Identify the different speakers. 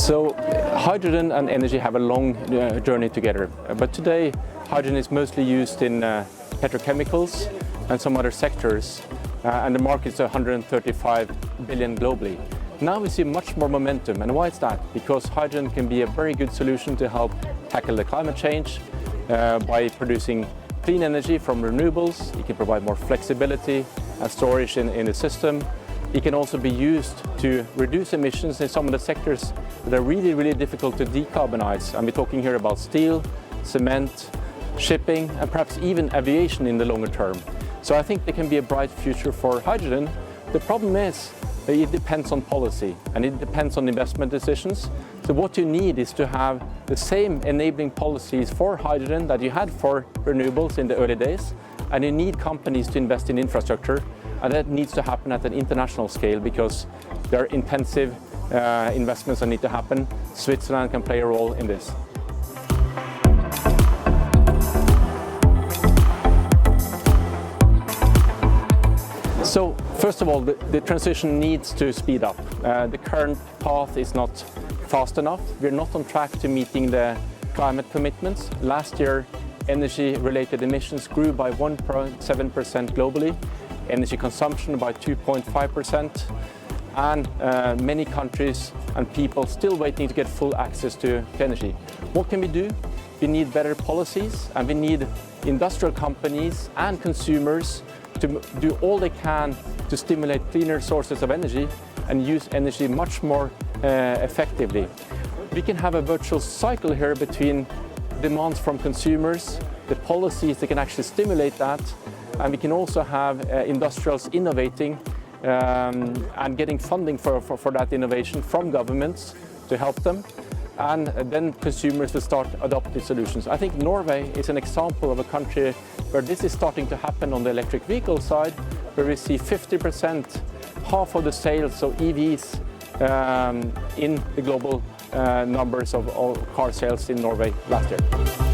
Speaker 1: So hydrogen and energy have a long journey together, but today hydrogen is mostly used in petrochemicals and some other sectors, and the market is 135 billion globally. Now we see much more momentum, and why is that? Because hydrogen can be a very good solution to help tackle the climate change by producing clean energy from renewables. It can provide more flexibility and storage in the system. It can also be used to reduce emissions in some of the sectors that are really difficult to decarbonize. And we're talking here about steel, cement, shipping, and perhaps even aviation in the longer term. So I think there can be a bright future for hydrogen. The problem is that it depends on policy and it depends on investment decisions. So what you need is to have the same enabling policies for hydrogen that you had for renewables in the early days. And you need companies to invest in infrastructure. And that needs to happen at an international scale because there are intensive investments that need to happen. Switzerland can play a role in this. So first of all, the transition needs to speed up. The current path is not fast enough. We're not on track to meeting the climate commitments. Last year, energy-related emissions grew by 1.7% globally. Energy consumption by 2.5%, and many countries and people still waiting to get full access to energy. What can we do? We need better policies, and we need industrial companies and consumers to do all they can to stimulate cleaner sources of energy and use energy much more effectively. We can have a virtuous cycle here between demands from consumers, the policies that can actually stimulate that, and we can also have industrials innovating and getting funding for that innovation from governments to help them. And then consumers will start adopting solutions. I think Norway is an example of a country where this is starting to happen on the electric vehicle side, where we see 50%, half of the sales of EVs in the global numbers of car sales in Norway last year.